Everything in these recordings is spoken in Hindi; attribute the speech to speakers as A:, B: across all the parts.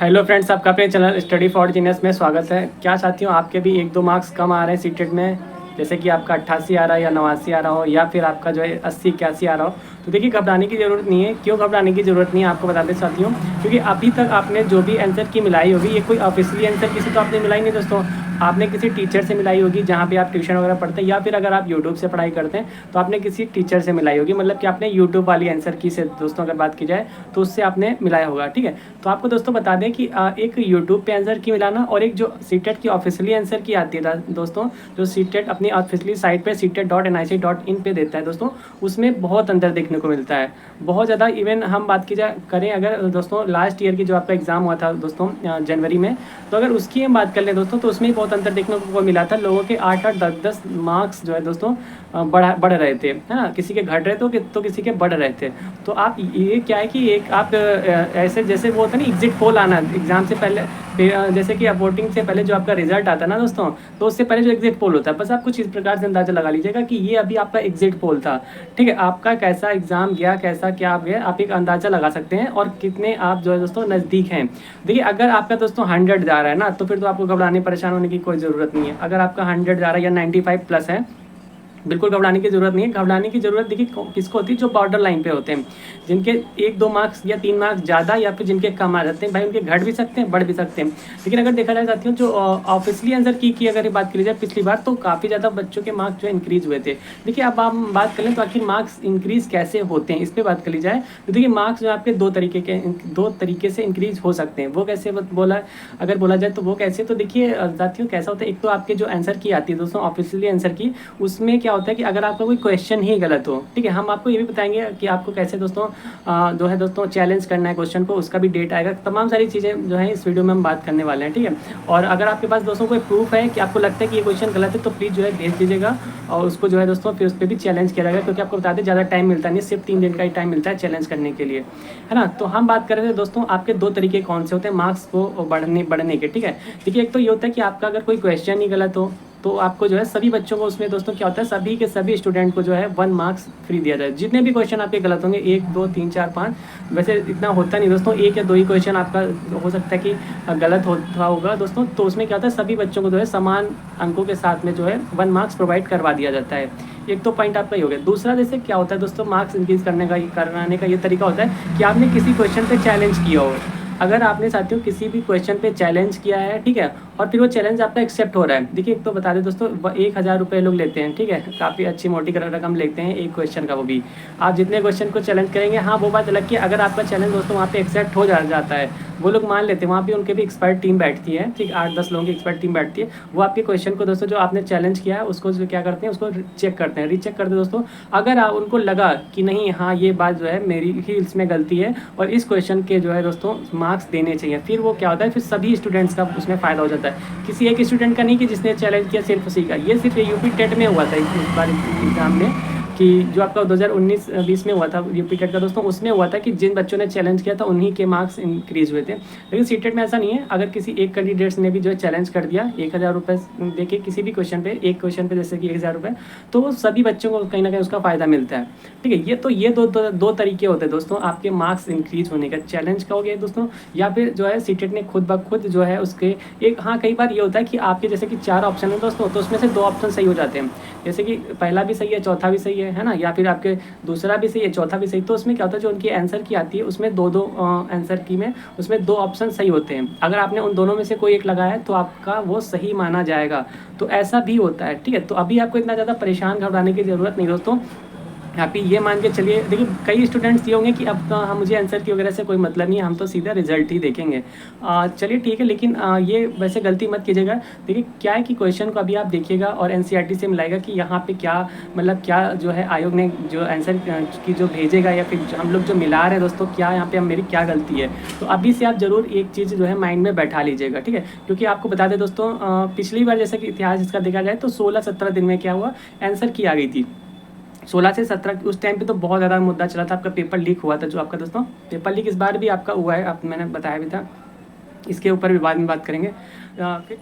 A: हेलो फ्रेंड्स, आपका अपने चैनल स्टडी फॉर जीनियस में स्वागत है। क्या साथियों, आपके भी 1-2 मार्क्स कम आ रहे हैं सीटेट में, जैसे कि आपका 88 आ रहा है या 89 आ रहा हो, या फिर आपका जो है 80-81 आ रहा हो, तो देखिए घबराने की ज़रूरत नहीं है। क्यों घबराने की ज़रूरत नहीं है, आपको बता दें साथियों, क्योंकि अभी तक आपने जो भी आंसर की मिलाई होगी, ये कोई ऑफिशियली आंसर किसी तो आपने मिलाई नहीं दोस्तों। आपने किसी टीचर से मिलाई होगी जहाँ पे आप ट्यूशन वगैरह पढ़ते हैं, या फिर अगर आप यूट्यूब से पढ़ाई करते हैं तो आपने किसी टीचर से मिलाई होगी, मतलब कि आपने यूट्यूब वाली आंसर की से दोस्तों अगर बात की जाए तो उससे आपने मिलाया होगा। ठीक है, तो आपको दोस्तों बता दें कि एक यूट्यूब पे आंसर की मिलाना और एक जो सीटेट की ऑफिशियली आंसर की आती है दोस्तों, जो सीटेट अपनी ऑफिशियली साइट पे CTET.nic.in पे देता है दोस्तों, उसमें बहुत अंतर देखने को मिलता है, बहुत ज़्यादा। इवन हम बात की जाए करें अगर दोस्तों लास्ट ईयर की जो आपका एग्ज़ाम हुआ था दोस्तों जनवरी में, तो अगर उसकी हम बात कर लें दोस्तों, तो उसमें बहुत अंतर देखने को मिला था। लोगों के 8-8, 10-10 मार्क्स जो है दोस्तों बढ़ रहे थे, है ना। किसी के घट रहे तो किसी के बढ़ रहे थे। तो आप ये क्या है कि एक आप ऐसे जैसे वो होता है ना एग्जिट पोल आना एग्ज़ाम से पहले, जैसे कि वोटिंग से पहले जो आपका रिजल्ट आता है ना दोस्तों, तो उससे पहले जो एग्जिट पोल होता है, बस आप कुछ इस प्रकार से अंदाज़ा लगा लीजिएगा कि ये अभी आपका एग्जिट पोल था। ठीक है, आपका कैसा एग्ज़ाम गया, कैसा क्या गया, आप एक अंदाज़ा लगा सकते हैं और कितने आप जो है दोस्तों नज़दीक हैं। देखिए अगर आपका दोस्तों 100 जा रहा है ना, तो फिर तो आपको घबराने परेशान होने की कोई ज़रूरत नहीं है। अगर आपका 100 जा रहा है या 95 प्लस है, बिल्कुल घबराने की ज़रूरत नहीं है। घबराने की ज़रूरत देखिए किसको होती है, जो बॉर्डर लाइन पे होते हैं, जिनके 1-2 मार्क्स या 3 मार्क्स ज़्यादा या फिर जिनके कम आ जाते हैं, भाई उनके घट भी सकते हैं, बढ़ भी सकते हैं। लेकिन अगर देखा जाए साथियों, जो ऑफिशियली आंसर की अगर बात करी जाए पिछली बार, तो काफ़ी ज़्यादा बच्चों के मार्क्स जो इंक्रीज़ हुए थे। देखिए अब हम बात कर लें तो आखिर मार्क्स इंक्रीज़ कैसे होते हैं, इस पर बात करी जाए तो देखिए मार्क्स जो आपके दो तरीके से इंक्रीज़ हो सकते हैं। वो कैसे अगर बोला जाए तो वो कैसे, तो देखिए साथियों कैसा होता है, एक तो आपके जो आंसर की आती है दोस्तों ऑफिशियली आंसर की, उसमें क्या होता है कि अगर आपका कोई क्वेश्चन ही गलत हो, ठीक है, हम आपको ये भी बताएंगे कि आपको कैसे दोस्तों जो है दोस्तों चैलेंज करना है क्वेश्चन को, उसका भी डेट आएगा। तमाम सारी चीज़ें जो है इस वीडियो में हम बात करने वाले हैं। ठीक है, और अगर आपके पास दोस्तों कोई प्रूफ है कि आपको लगता है कि ये क्वेश्चन गलत है, तो प्लीज़ जो है भेज दीजिएगा और उसको जो है दोस्तों फिर उस पर भी चैलेंज किया जाएगा, क्योंकि आपको बता दें ज़्यादा टाइम मिलता नहीं, सिर्फ 3 दिन का ही टाइम मिलता है चैलेंज करने के लिए, है ना। तो हम बात कर रहे थे दोस्तों आपके 2 तरीके कौन से होते हैं मार्क्स को बढ़ने के। ठीक है, देखिए एक तो ये होता है कि आपका अगर कोई क्वेश्चन ही गलत हो, तो आपको जो है सभी बच्चों को उसमें दोस्तों क्या होता है, सभी के सभी स्टूडेंट को जो है 1 मार्क्स फ्री दिया जाए। जितने भी क्वेश्चन आपके गलत होंगे, 1, 2, 3, 4, 5, वैसे इतना होता नहीं दोस्तों, 1 या 2 ही क्वेश्चन आपका हो सकता है कि गलत होता होगा दोस्तों, तो उसमें क्या होता है सभी बच्चों को जो है समान अंकों के साथ में जो है 1 मार्क्स प्रोवाइड करवा दिया जाता है। एक तो पॉइंट आपका ही हो गया। दूसरा जैसे क्या होता है दोस्तों मार्क्स इंक्रीज़ कराने का ये तरीका होता है कि आपने किसी क्वेश्चन पे चैलेंज किया हो। अगर आपने साथियों किसी भी क्वेश्चन पे चैलेंज किया है, ठीक है, और फिर वो चैलेंज आपका एक्सेप्ट हो रहा है। देखिए एक तो बता दें दोस्तों 1000 रुपये लोग लेते हैं, ठीक है, काफ़ी अच्छी मोटी रकम लेते हैं एक क्वेश्चन का, वो भी आप जितने क्वेश्चन को चैलेंज करेंगे। हाँ, वो बात अलग कि अगर आपका चैलेंज दोस्तों वहाँ पे एक्सेप्ट हो जाता है, वो लोग मान लेते हैं, वहाँ पे उनके भी एक्सपर्ट टीम बैठती है, ठीक, 8-10 लोगों की एक्सपर्ट टीम बैठती है। वो आपके क्वेश्चन को दोस्तों जो आपने चैलेंज किया है उसको जो क्या करते हैं, उसको चेक करते हैं, रीचेक करते हैं दोस्तों। अगर उनको लगा कि नहीं, हाँ ये बात जो है मेरी ही इसमें गलती है और इस क्वेश्चन के जो है दोस्तों मार्क्स देने चाहिए, फिर वो क्या होता है, फिर सभी स्टूडेंट्स का उसमें फ़ायदा हो जाता है। किसी एक स्टूडेंट का नहीं कि जिसने चैलेंज किया सिर्फ उसी का। ये सिर्फ यूपी टेट में हुआ था इस बार एग्ज़ाम में, कि जो आपका 2019-20 में हुआ था यूपी टेट का दोस्तों, उसमें हुआ था कि जिन बच्चों ने चैलेंज किया था उन्हीं के मार्क्स इंक्रीज़ हुए थे। लेकिन सीटेट में ऐसा नहीं है। अगर किसी एक कैंडिडेट्स ने भी जो है चैलेंज कर दिया 1000 रुपये दे के किसी भी क्वेश्चन पे, एक क्वेश्चन पे जैसे कि 1000 रुपये, तो वो सभी बच्चों को कहीं ना कहीं उसका फ़ायदा मिलता है। ठीक है, ये दो तरीके होते हैं दोस्तों आपके मार्क्स इंक्रीज़ होने का। चैलेंज का हो गया दोस्तों, या फिर जो है सीटेट ने खुद ब खुद जो है उसके एक, हाँ कई बार ये होता है कि आपके जैसे कि 4 ऑप्शन है दोस्तों, तो उसमें से 2 ऑप्शन सही हो जाते हैं, जैसे कि पहला भी सही है, चौथा भी सही है ना, या फिर आपके दूसरा भी सही है, चौथा भी सही। तो उसमें क्या होता है, जो उनकी आंसर की आती है उसमें दो आंसर की में उसमें 2 ऑप्शन सही होते हैं। अगर आपने उन दोनों में से कोई एक लगाया है तो आपका वो सही माना जाएगा। तो ऐसा भी होता है। ठीक है, तो अभी आपको इतना ज़्यादा परेशान घबराने की ज़रूरत नहीं दोस्तों। आप ये मान के चलिए, देखिए कई स्टूडेंट्स ये होंगे कि अब तो हम, मुझे आंसर की वगैरह से कोई मतलब नहीं है, हम तो सीधा रिजल्ट ही देखेंगे। चलिए ठीक है, लेकिन ये वैसे गलती मत कीजिएगा। देखिए क्या है कि क्वेश्चन को अभी आप देखिएगा और एनसीईआरटी से मिलाएगा कि यहाँ पे क्या मतलब क्या जो है आयोग ने जो आंसर की जो भेजेगा, या फिर हम लोग जो मिला रहे हैं दोस्तों, क्या यहाँ पे मेरी क्या गलती है। तो अभी से आप ज़रूर एक चीज़ जो है माइंड में बैठा लीजिएगा। ठीक है, क्योंकि आपको बता दें दोस्तों पिछली बार जैसे कि इतिहास इसका देखा जाए तो 16-17 दिन में क्या हुआ, आंसर की आ गई थी। 16 से 17 उस टाइम पे तो बहुत ज़्यादा मुद्दा चला था, आपका पेपर लीक हुआ था। जो आपका दोस्तों पेपर लीक इस बार भी आपका हुआ है, आप मैंने बताया भी था। इसके ऊपर भी बाद में बात करेंगे।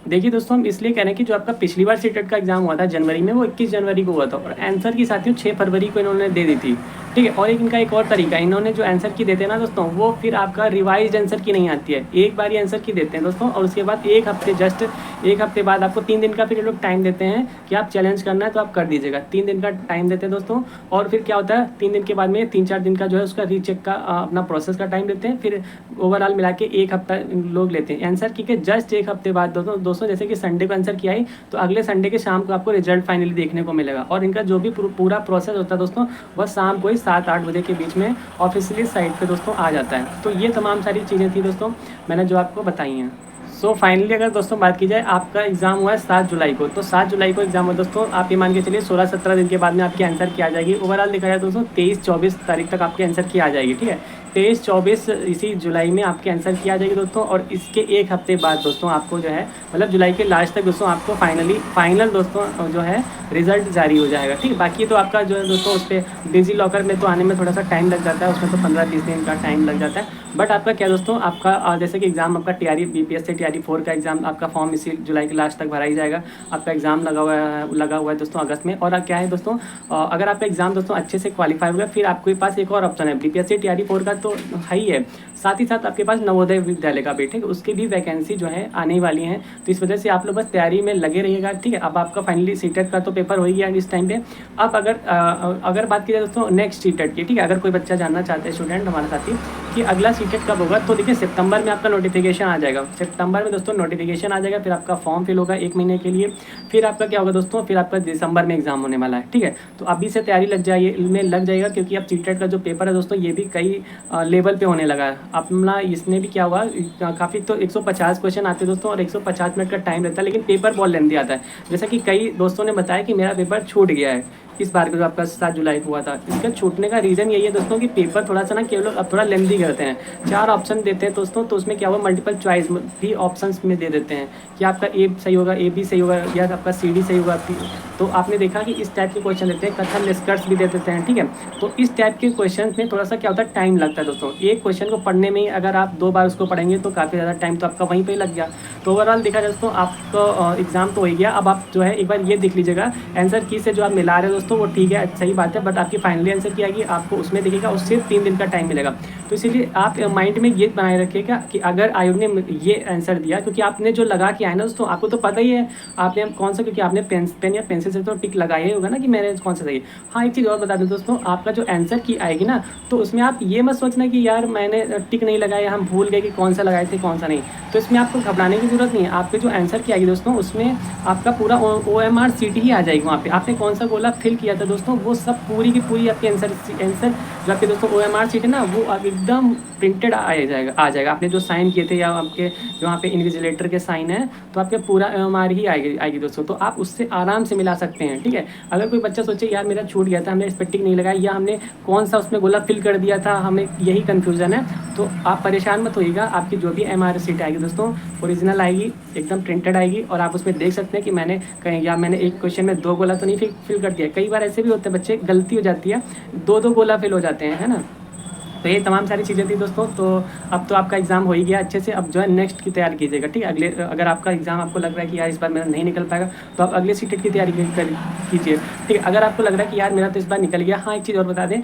A: देखिए दोस्तों, हम इसलिए कह रहे हैं कि जो आपका पिछली बार सीटेट का एग्जाम हुआ था जनवरी में, वो 21 जनवरी को हुआ था और आंसर की साथियों 6 फरवरी को इन्होंने दे दी थी। ठीक है, और इनका एक और तरीका, इन्होंने जो आंसर की देते हैं ना दोस्तों, वो फिर आपका रिवाइज आंसर की नहीं आती है, एक बार ही आंसर की देते हैं दोस्तों, और उसके बाद एक हफ्ते बाद आपको 3 दिन का फिर लोग टाइम देते हैं कि आप चैलेंज करना है तो आप कर दीजिएगा। 3 दिन का टाइम देते हैं दोस्तों, और फिर क्या होता है 3 दिन के बाद में 3-4 दिन का जो है उसका रीचेक का अपना प्रोसेस का टाइम देते हैं, फिर ओवरऑल मिला के 1 हफ्ता लोग लेते हैं आंसर की के जस्ट 1 हफ्ते बाद दोस्तों जैसे कि संडे को आंसर किया ही तो अगले संडे के शाम को आपको रिजल्ट फाइनली देखने को मिलेगा। और इनका जो भी पूरा प्रोसेस होता है दोस्तों, वह शाम को ही 7-8 बजे के बीच में ऑफिशियली साइट पे दोस्तों आ जाता है। तो ये तमाम सारी चीज़ें थी दोस्तों मैंने जो आपको बताई हैं। सो फाइनली अगर दोस्तों बात की जाए, आपका एग्ज़ाम हुआ है 7 जुलाई को, तो 7 जुलाई को एग्ज़ाम हुआ दोस्तों, आप ये मान के चलिए 16-17 दिन के बाद में आपकी आंसर की आ जाएगी। ओवरऑल देखा जाए दोस्तों 23-24 तारीख तक आपके आंसर की आ जाएगी। ठीक है, 23-24 इसी जुलाई में आपके आंसर की आ जाएगी दोस्तों, और इसके 1 हफ्ते बाद दोस्तों आपको जो है मतलब जुलाई के लास्ट तक दोस्तों आपको फाइनल दोस्तों जो है रिजल्ट जारी हो जाएगा। ठीक है, बाकी तो आपका जो है दोस्तों उस पर डिजी लॉकर में तो आने में थोड़ा सा टाइम लग जाता है, उसमें तो 15-20 दिन का टाइम लग जाता है। बट आपका क्या दोस्तों, आपका जैसे कि एग्ज़ाम आपका TRE BPSC TRE 4 का एग्ज़ाम, आपका फॉर्म इसी जुलाई के लास्ट तक भरा ही जाएगा। आपका एग्ज़ाम लगा हुआ है दोस्तों अगस्त में। और क्या है दोस्तों, अगर आपका एग्ज़ाम दोस्तों अच्छे से क्वालिफाई हो गया, फिर आपके पास एक और ऑप्शन है, BPSC TRE 4 का तो है ही है, साथ ही साथ आपके पास नवोदय विद्यालय का भी, ठीक है, उसकी भी वैकेंसी जो है आने वाली हैं। तो इस वजह से आप लोग बस तैयारी में लगे रहिएगा। ठीक है, अब आपका फाइनली सीटेट का तो पेपर हो ही गया इस टाइम पे। अब अगर बात की जाए दोस्तों नेक्स्ट सीटेट की, ठीक है, अगर कोई बच्चा जानना चाहता है स्टूडेंट हमारे साथी कि अगला सीटेट कब होगा, तो देखिए सितंबर में आपका नोटिफिकेशन आ जाएगा। सितंबर में दोस्तों नोटिफिकेशन आ जाएगा, फिर आपका फॉर्म फिल होगा 1 महीने के लिए, फिर आपका क्या होगा दोस्तों, फिर आपका दिसंबर में एग्जाम होने वाला है। ठीक है, तो अभी से तैयारी लग जाएगा, क्योंकि अब सीटेट का जो पेपर है दोस्तों ये भी कई लेवल पे होने लगा है अपना। इसमें भी क्या हुआ, काफ़ी तो 150 क्वेश्चन आते हैं दोस्तों, और 150 मिनट का टाइम रहता है, लेकिन पेपर बहुत लेंथी आता है। जैसा कि कई दोस्तों ने बताया कि मेरा पेपर छूट गया है इस बार का जो आपका 7 जुलाई को हुआ था। इसका छूटने का रीज़न यही है दोस्तों कि पेपर थोड़ा सा ना केवल अब थोड़ा लेंथी करते हैं। 4 ऑप्शन देते हैं दोस्तों, तो उसमें क्या हुआ मल्टीपल चॉइस भी ऑप्शंस में दे देते हैं कि आपका ए सही होगा, ए बी सही होगा, या आपका CD सही होगा। तो आपने देखा कि इस टाइप के क्वेश्चन देते हैं, कथन निष्कर्ष भी दे देते हैं। ठीक है, तो इस टाइप के क्वेश्चन में थोड़ा सा क्या होता है, टाइम लगता है दोस्तों। एक क्वेश्चन को पढ़ने में ही अगर आप 2 बार उसको पढ़ेंगे तो काफ़ी ज़्यादा टाइम तो आपका वहीं पर लग गया। तो ओवरऑल देखा जाए दोस्तों आपका एग्ज़ाम तो हो ही गया। अब आप जो है एक बार ये देख लीजिएगा, आंसर की से जो आप मिला रहे हैं दोस्तों वो ठीक है, सही बात है, बट आपकी फाइनली आंसर की आएगी, आपको उसमें देखिएगा उससे 3 दिन का टाइम मिलेगा। तो इसीलिए आप माइंड में ये बनाए रखिएगा कि अगर आयोग ने ये आंसर दिया, क्योंकि आपने जो लगा के आए ना दोस्तों, आपको तो पता ही है आपने कौन सा, क्योंकि आपने पेन या पेंसिल से तो टिक लगाया ही होगा ना कि मेरे कौन सा सही है। हाँ, एक चीज़ और बता दें दोस्तों, आपका जो आंसर की आएगी ना, तो उसमें आप ये मत सोचना कि यार मैंने टिक नहीं लगाया, हम भूल गए कि कौन सा लगाए थे कौन सा नहीं। तो इसमें आपको घबराने की ज़रूरत नहीं है। आपके जो आंसर की आएगी दोस्तों, उसमें आपका पूरा OMR शीट ही आ जाएगी। वहाँ पे आपने कौन सा गोला फिल किया था दोस्तों, वो सब पूरी की पूरी आपकी आंसर जो आपके दोस्तों OMR शीट है ना, वो एकदम प्रिंटेड आ जाएगा। आपने जो साइन किए थे या आपके जो वहाँ पे इन्विजिलेटर के साइन है, तो आपके पूरा OMR ही आएगी दोस्तों। तो आप उससे आराम से मिला सकते हैं। ठीक है, अगर कोई बच्चा सोचे यार मेरा छूट गया था, हमने स्पेक्टिक नहीं लगाया, या हमने कौन सा उसमें गोला फिल कर दिया था, हमें यही कन्फ्यूज़न है, तो आप परेशान मत होइएगा। आपकी जो भी MR शीट आएगी दोस्तों ओरिजिनल आएगी, एकदम प्रिंटेड आएगी, और आप उसमें देख सकते हैं कि मैंने एक क्वेश्चन में 2 गोला तो नहीं फिल कर दिया। कई बार ऐसे भी होते हैं बच्चे, गलती हो जाती है, 2 गोला फिल हो जाते हैं, है ना। तो ये तमाम सारी चीज़ें थी दोस्तों। तो अब तो आपका एग्ज़ाम हो ही गया अच्छे से, अब जो है नेक्स्ट की तैयारी कीजिएगा। ठीक है, अगले अगर आपका एग्ज़ाम आपको लग रहा है कि यार इस बार मेरा नहीं निकल पाएगा, तो आप अगले सीटेट की तैयारी कीजिए। ठीक है, अगर आपको लग रहा है कि यार मेरा तो इस बार निकल गया, हाँ एक चीज़ और बता दें,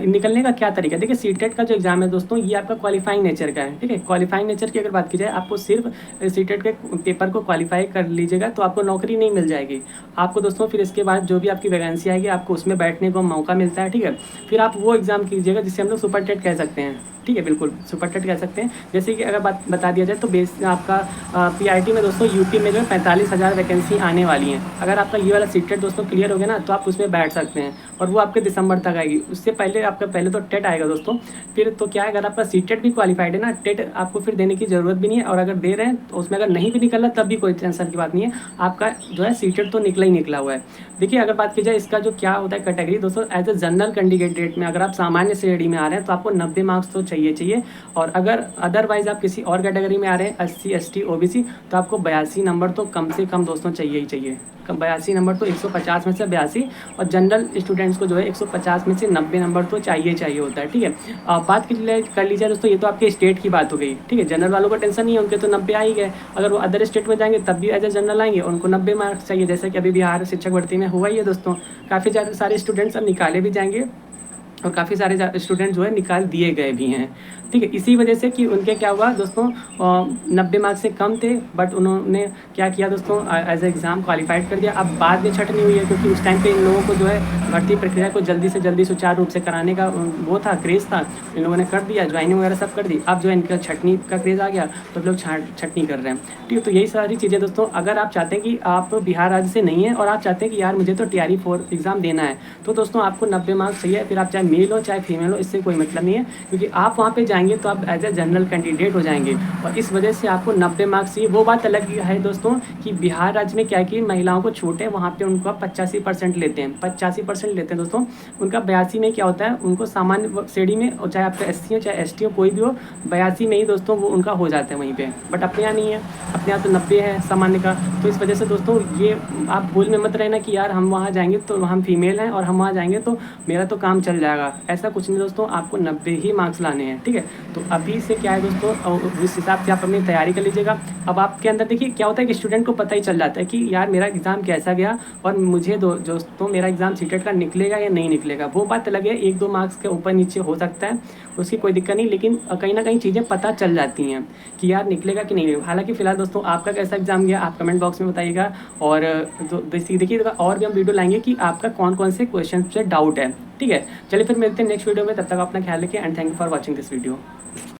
A: निकलने का क्या तरीका है। देखिए सीटेट का जो एग्ज़ाम है दोस्तों, ये आपका क्वालिफाइंग नेचर का है। ठीक है, क्वालिफाइंग नेचर की अगर बात की जाए, आपको सिर्फ सीटेट के पेपर को क्वालिफाई कर लीजिएगा तो आपको नौकरी नहीं मिल जाएगी आपको दोस्तों। फिर इसके बाद जो भी आपकी वैकेंसी आएगी, आपको उसमें बैठने को मौका मिलता है। ठीक है, फिर आप वो एग्ज़ाम कीजिएगा जिसे हम लोग सुपर टेट कह सकते हैं। ठीक है, बिल्कुल सुपर टेट कह सकते हैं। जैसे कि अगर बता दिया जाए तो आपका PIT में दोस्तों यूपी में जो है 45,000 वैकेंसी आने वाली हैं। अगर आपका ये वाला सीटेट दोस्तों क्लियर हो गया ना, तो आप उसमें बैठ सकते हैं, और वो आपके दिसंबर तक आएगी। उससे पहले आपका पहले तो टेट आएगा दोस्तों, फिर तो क्या है, अगर आपका सीटेट भी क्वालिफाइड है ना, टेट आपको फिर देने की ज़रूरत भी नहीं है। और अगर दे रहे हैं तो उसमें अगर नहीं भी निकल रहा तब भी कोई टेंशन की बात नहीं है, आपका जो है सीटेट तो निकला ही निकला हुआ है। देखिए अगर बात की जाए इसका जो क्या होता है कैटेगरी दोस्तों, एज ए जनरल कैंडिडेट में अगर आप सामान्य श्रेणी में आ रहे हैं तो आपको 90 मार्क्स तो चाहिए चाहिए। और अगर अदरवाइज़ आप किसी और कैटेगरी में आ रहे हैं, SC ST OBC, तो आपको 82 नंबर तो कम से कम दोस्तों चाहिए ही चाहिए। 82 नंबर तो 150 में से 82, और जनरल स्टूडेंट्स को जो है 150 में से 90 नंबर तो चाहिए होता है, ठीक है। बात कर लीजिए दोस्तों, ये तो आपके स्टेट की बात हो गई, ठीक है। जनरल वालों को टेंशन नहीं है, उनके तो 90 आ ही गए। अगर वो अदर स्टेट में जाएंगे तब भी एज ए जनरल आएंगे, उनको 90 मार्क्स चाहिए, जैसे कि अभी बिहार शिक्षक भर्ती में हुआ ही है दोस्तों। काफ़ी ज़्यादा सारे स्टूडेंट्स अब निकाले भी जाएंगे, और काफ़ी सारे स्टूडेंट जो है निकाल दिए गए भी हैं, ठीक है। इसी वजह से कि उनके क्या हुआ दोस्तों, 90 मार्क्स से कम थे, बट उन्होंने क्या किया दोस्तों, एज एग्ज़ाम क्वालिफाइड कर दिया। अब बाद में छटनी हुई है, क्योंकि उस टाइम पे इन लोगों को जो है भर्ती प्रक्रिया को जल्दी से जल्दी सुचारू रूप से कराने का वो था, क्रेज़ था। इन लोगों ने कर दिया, ज्वाइनिंग वगैरह सब कर दी। अब जो है इनका छटनी का क्रेज़ आ गया, तो लोग छटनी कर रहे हैं, ठीक है। तो यही सारी चीज़ें दोस्तों, अगर आप चाहते हैं कि आप बिहार राज्य से नहीं हैं और आप चाहते हैं कि यार मुझे तो TRE 4 एग्ज़ाम देना है, तो दोस्तों आपको 90 मार्क्स चाहिए। फिर आप चाहे मेल हो चाहे फीमेल हो, इससे कोई मतलब नहीं है, क्योंकि आप वहाँ पे जाएंगे तो आप एज ए जनरल कैंडिडेट हो जाएंगे, और इस वजह से आपको 90 मार्क्स चाहिए। वो बात अलग है दोस्तों कि बिहार राज्य में क्या है कि महिलाओं को छूट है, वहाँ पे उनको 85% लेते हैं, 85% लेते हैं दोस्तों। उनका 82 में क्या होता है, उनको सामान्य श्रेणी में, और चाहे आपका SC हो चाहे ST हो, कोई भी हो, 82 में ही दोस्तों वो उनका हो जाता है वहीं पे। बट अपने यहाँ नहीं है, अपने यहाँ तो 90 है सामान्य का। तो इस वजह से दोस्तों ये आप भूल में मत रहना कि यार हम वहाँ जाएंगे तो हम फीमेल हैं, और हम वहाँ जाएंगे तो मेरा तो काम चल जाएगा। ऐसा कुछ नहीं दोस्तों, आपको 90 ही मार्क्स लाने हैं, ठीक है। तो अभी से क्या है दोस्तों, उस हिसाब से आप अपनी तैयारी कर लीजिएगा। अब आपके अंदर देखिए क्या होता है कि स्टूडेंट को पता ही चल जाता है कि यार मेरा एग्ज़ाम कैसा गया, और मुझे दोस्तों मेरा एग्ज़ाम सीटेट का निकलेगा या नहीं निकलेगा। वो बात अलग है, 1-2 मार्क्स के ऊपर नीचे हो सकता है, उसकी कोई दिक्कत नहीं, लेकिन कहीं ना कहीं चीज़ें पता चल जाती हैं कि यार निकलेगा कि नहीं। हालांकि फ़िलहाल दोस्तों आपका कैसा एग्ज़ाम गया आप कमेंट बॉक्स में बताइएगा। और देखिए और भी हम वीडियो लाएंगे कि आपका कौन कौन से क्वेश्चन से डाउट है, ठीक है। चलिए फिर मिलते हैं नेक्स्ट वीडियो में, तब तक अपना ख्याल रखिए, and thank you for watching this video.